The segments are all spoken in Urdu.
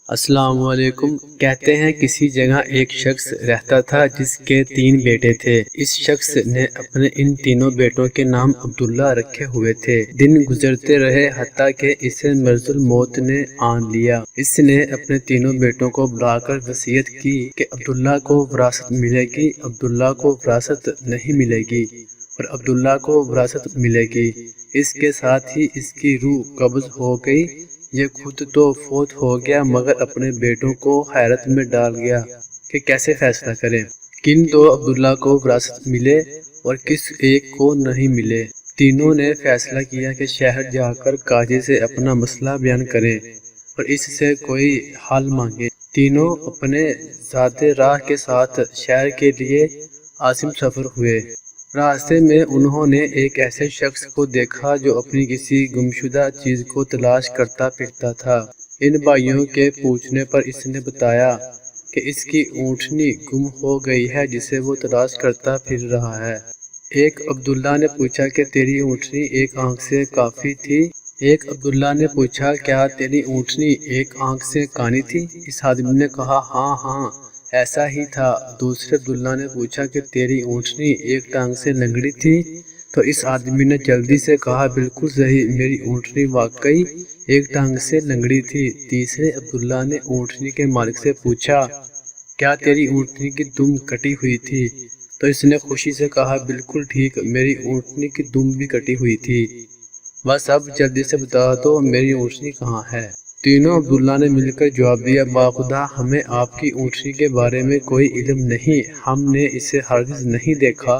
السلام علیکم۔ کہتے ہیں کسی جگہ ایک شخص رہتا تھا جس کے 3 بیٹے تھے۔ اس شخص نے اپنے ان تینوں بیٹوں کے نام عبداللہ رکھے ہوئے تھے۔ دن گزرتے رہے حتیٰ کہ اسے مرض الموت نے آن لیا۔ اس نے اپنے تینوں بیٹوں کو بلا کر وصیت کی کہ عبداللہ کو وراثت ملے گی، عبداللہ کو وراثت نہیں ملے گی اور عبداللہ کو وراثت ملے گی۔ اس کے ساتھ ہی اس کی روح قبض ہو گئی۔ یہ خود تو فوت ہو گیا مگر اپنے بیٹوں کو حیرت میں ڈال گیا کہ کیسے فیصلہ کریں، کن دو عبداللہ کو وراثت ملے اور کس ایک کو نہیں ملے۔ تینوں نے فیصلہ کیا کہ شہر جا کر قاضی سے اپنا مسئلہ بیان کریں اور اس سے کوئی حل مانگیں۔ تینوں اپنے ذاتی راہ کے ساتھ شہر کے لیے عازم سفر ہوئے۔ راستے میں انہوں نے ایک ایسے شخص کو دیکھا جو اپنی کسی گمشدہ چیز کو تلاش کرتا پھرتا تھا۔ ان بھائیوں کے پوچھنے پر اس نے بتایا کہ اس کی اونٹنی گم ہو گئی ہے جسے وہ تلاش کرتا پھر رہا ہے۔ ایک عبداللہ نے پوچھا کہ تیری اونٹنی ایک آنکھ سے کافی تھی؟ ایک عبداللہ نے پوچھا کیا تیری اونٹنی ایک آنکھ سے کانی تھی؟ اس آدمی نے کہا ہاں ایسا ہی تھا۔ دوسرے عبداللہ نے پوچھا کہ تیری اونٹنی ایک ٹانگ سے لنگڑی تھی؟ تو اس آدمی نے جلدی سے کہا بالکل صحیح، میری اونٹنی واقعی ایک ٹانگ سے لنگڑی تھی۔ تیسرے عبداللہ نے اونٹنی کے مالک سے پوچھا کیا تیری اونٹنی کی دم کٹی ہوئی تھی؟ تو اس نے خوشی سے کہا بالکل ٹھیک، میری اونٹنی کی دم بھی کٹی ہوئی تھی، بس اب جلدی سے بتا دو میری اونٹنی کہاں ہے۔ تینوں عبداللہ نے مل کر جواب دیا باخدا ہمیں آپ کی اونٹنی کے بارے میں کوئی علم نہیں، ہم نے اسے ہرگز نہیں دیکھا۔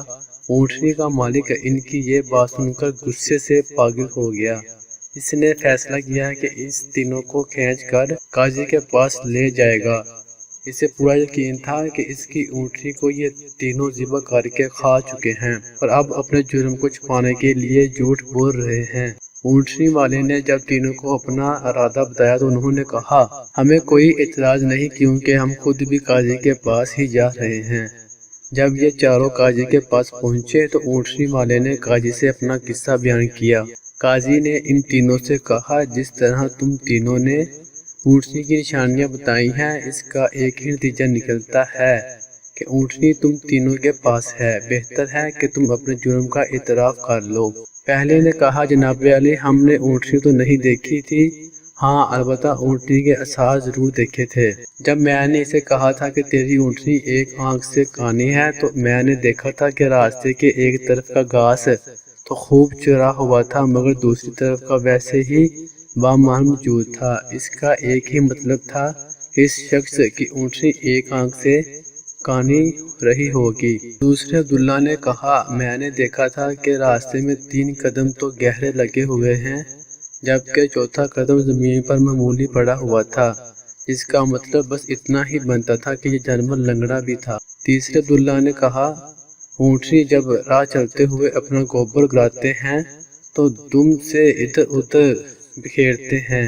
اونٹنی کا مالک ان کی یہ بات سن کر غصے سے پاگل ہو گیا۔ اس نے فیصلہ کیا کہ اس تینوں کو کھینچ کر قاضی کے پاس لے جائے گا۔ اسے پورا یقین تھا کہ اس کی اونٹنی کو یہ تینوں ذبح کر کے کھا چکے ہیں اور اب اپنے جرم کو چھپانے کے لیے جھوٹ بول رہے ہیں۔ اونٹنی والے نے جب تینوں کو اپنا ارادہ بتایا تو انہوں نے کہا ہمیں کوئی اعتراض نہیں کیونکہ ہم خود بھی قاضی کے پاس ہی جا رہے ہیں۔ جب یہ چاروں قاضی کے پاس پہنچے تو اونٹنی والے نے قاضی سے اپنا قصہ بیان کیا۔ قاضی نے ان تینوں سے کہا جس طرح تم تینوں نے اونٹنی کی نشانیاں بتائی ہیں اس کا ایک ہی نتیجہ نکلتا ہے کہ اونٹنی تم تینوں کے پاس ہے، بہتر ہے کہ تم اپنے جرم کا اعتراف کر لو۔ پہلے نے کہا جناب علی ہم نے اونٹنی تو نہیں دیکھی تھی، ہاں البتہ اونٹنی کے آثار ضرور دیکھے تھے۔ جب میں نے اسے کہا تھا کہ تیری اونٹنی ایک آنکھ سے کانی ہے تو میں نے دیکھا تھا کہ راستے کے ایک طرف کا گھاس تو خوب چرا ہوا تھا مگر دوسری طرف کا ویسے ہی بامان موجود تھا۔ اس کا ایک ہی مطلب تھا کہ اس شخص کی اونٹنی ایک آنکھ سے کانی رہی ہوگی۔ دوسرے عبداللہ نے کہا میں نے دیکھا تھا کہ راستے میں 3 قدم تو گہرے لگے ہوئے ہیں جبکہ چوتھا قدم زمین پر معمولی پڑا ہوا تھا، جس کا مطلب بس اتنا ہی بنتا تھا کہ یہ جانور لنگڑا بھی تھا۔ تیسرے عبداللہ نے کہا اونٹنی جب راہ چلتے ہوئے اپنا گوبر گراتے ہیں تو دم سے ادھر ادھر بکھیرتے ہیں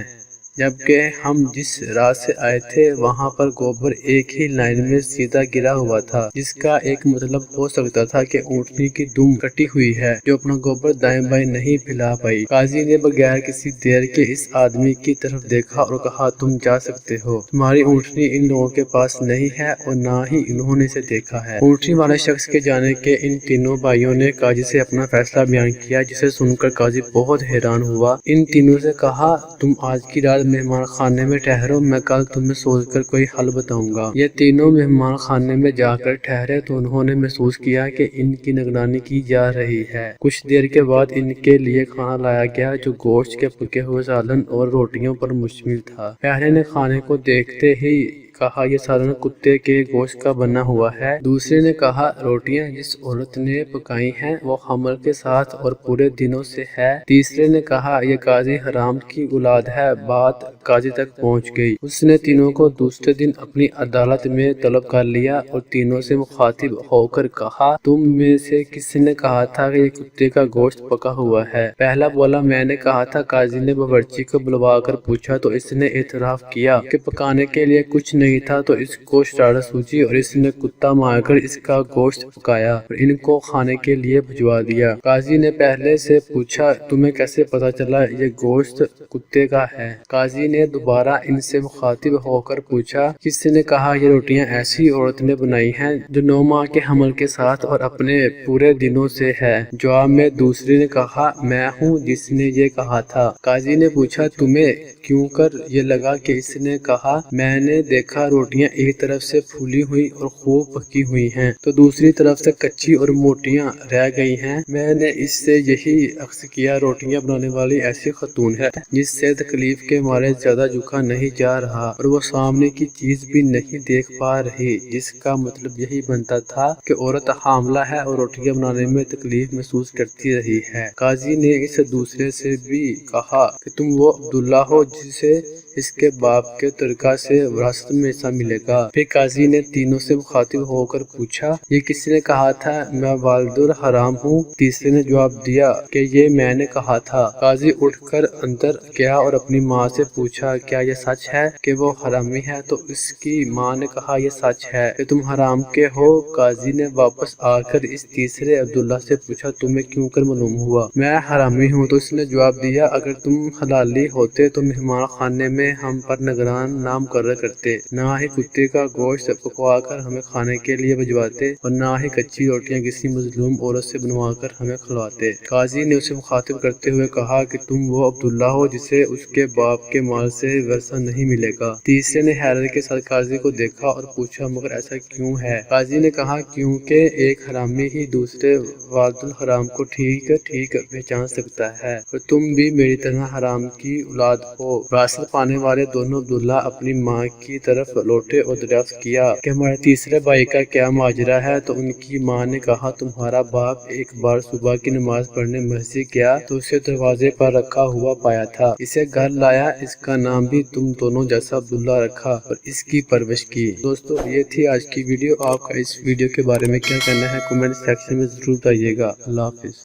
جبکہ ہم جس راہ سے آئے تھے وہاں پر گوبر ایک ہی لائن میں سیدھا گرا ہوا تھا، جس کا ایک مطلب ہو سکتا تھا کہ اونٹنی کی دم کٹی ہوئی ہے جو اپنا گوبر دائیں بائیں نہیں پھیلا پائی۔ قاضی نے بغیر کسی دیر کے اس آدمی کی طرف دیکھا اور کہا تم جا سکتے ہو، تمہاری اونٹنی ان لوگوں کے پاس نہیں ہے اور نہ ہی انہوں نے اسے دیکھا ہے۔ اونٹنی والے شخص کے جانے کے ان تینوں بھائیوں نے قاضی سے اپنا فیصلہ بیان کیا جسے سن کر قاضی بہت حیران ہوا۔ ان تینوں سے کہا تم آج کی رات مہمان خانے میں ٹھہرو، میں کل تمہیں سوچ کر کوئی حل بتاؤں گا۔ یہ تینوں مہمان خانے میں جا کر ٹھہرے تو انہوں نے محسوس کیا کہ ان کی نگرانی کی جا رہی ہے۔ کچھ دیر کے بعد ان کے لیے کھانا لایا گیا جو گوشت کے پکے ہوئے سالن اور روٹیوں پر مشتمل تھا۔ پہلے نے کھانے کو دیکھتے ہی کہا یہ سالن کتے کے گوشت کا بنا ہوا ہے۔ دوسرے نے کہا روٹیاں جس عورت نے پکائی ہیں وہ خمر کے ساتھ اور پورے دنوں سے ہے۔ تیسرے نے کہا یہ قاضی حرام کی اولاد ہے۔ بات قاضی تک پہنچ گئی۔ اس نے تینوں کو دوسرے دن اپنی عدالت میں طلب کر لیا اور تینوں سے مخاطب ہو کر کہا تم میں سے کس نے کہا تھا کہ یہ کتے کا گوشت پکا ہوا ہے؟ پہلا بولا میں نے کہا تھا۔ قاضی نے باورچی کو بلوا کر پوچھا تو اس نے اعتراف کیا کہ پکانے کے لیے کچھ نہیں نہیں تھا تو اس کو شرارت سوچی اور اس نے کتا مار کر اس کا گوشت پکایا اور ان کو کھانے کے لیے بھجوا دیا۔ قاضی نے پہلے سے پوچھا تمہیں کیسے پتا چلا یہ گوشت کتے کا ہے؟ قاضی نے دوبارہ ان سے مخاطب ہو کر پوچھا کس نے کہا یہ روٹیاں ایسی عورت نے بنائی ہیں جو 9 ماہ کے حمل کے ساتھ اور اپنے پورے دنوں سے ہے؟ جواب میں دوسری نے کہا میں ہوں جس نے یہ کہا تھا۔ قاضی نے پوچھا تمہیں کیوں کر یہ لگا کہ اس نے کہا میں نے دیکھا روٹیاں ایک طرف سے پھولی ہوئی اور خوب پکی ہوئی ہیں تو دوسری طرف سے کچی اور موٹیاں رہ گئی ہیں۔ میں نے اس سے یہی اخذ کیا روٹیاں بنانے والی ایسی خاتون ہے جس سے تکلیف کے مارے زیادہ جھکا نہیں جا رہا اور وہ سامنے کی چیز بھی نہیں دیکھ پا رہی، جس کا مطلب یہی بنتا تھا کہ عورت حاملہ ہے اور روٹیاں بنانے میں تکلیف محسوس کرتی رہی ہے۔ قاضی نے اس دوسرے سے بھی کہا کہ تم وہ عبداللہ ہو جسے اس کے باپ کے ترکہ سے وراثت میں حصہ ملے گا۔ پھر قاضی نے تینوں سے مخاطب ہو کر پوچھا یہ کس نے کہا تھا میں والد الحرام ہوں؟ تیسرے نے جواب دیا کہ یہ میں نے کہا تھا۔ قاضی اٹھ کر اندر گیا اور اپنی ماں سے پوچھا کیا یہ سچ ہے کہ وہ حرامی ہے؟ تو اس کی ماں نے کہا یہ سچ ہے کہ تم حرام کے ہو۔ قاضی نے واپس آ کر اس تیسرے عبداللہ سے پوچھا تمہیں کیوں کر معلوم ہوا میں حرامی ہوں؟ تو اس نے جواب دیا اگر تم حلالی ہوتے تو مہمان خانے میں ہم پر نگران نہ مقرر کرتے، نہ ہی کتے کا گوشت پکوا کر ہمیں کھانے کے لیے بھجواتے اور نہ ہی کچی روٹیاں کسی مظلوم عورت سے بنوا کر ہمیں کھلواتے۔ قاضی نے اسے مخاطب کرتے ہوئے کہا کہ تم وہ عبداللہ ہو جسے اس کے باپ کے مال سے ورثہ نہیں ملے گا۔ تیسرے نے حیرت کے ساتھ قاضی کو دیکھا اور پوچھا مگر ایسا کیوں ہے؟ قاضی نے کہا کیونکہ ایک حرامی ہی دوسرے والد الحرام کو ٹھیک پہچان سکتا ہے اور تم بھی میری طرح حرام کی اولاد ہو۔ وراثت پانے والے دونوں عبداللہ اپنی ماں کی طرف لوٹے اور دریافت کیا کہ ہمارے تیسرے بھائی کا کیا ماجرا ہے؟ تو ان کی ماں نے کہا تمہارا باپ ایک بار صبح کی نماز پڑھنے مسجد گیا تو اسے دروازے پر رکھا ہوا پایا تھا، اسے گھر لایا، اس کا نام بھی تم دونوں جیسا عبداللہ رکھا اور اس کی پرورش کی۔ دوستو یہ تھی آج کی ویڈیو۔ آپ کا اس ویڈیو کے بارے میں کیا کہنا ہے کمنٹ سیکشن میں ضرور بتائیے گا۔ اللہ حافظ۔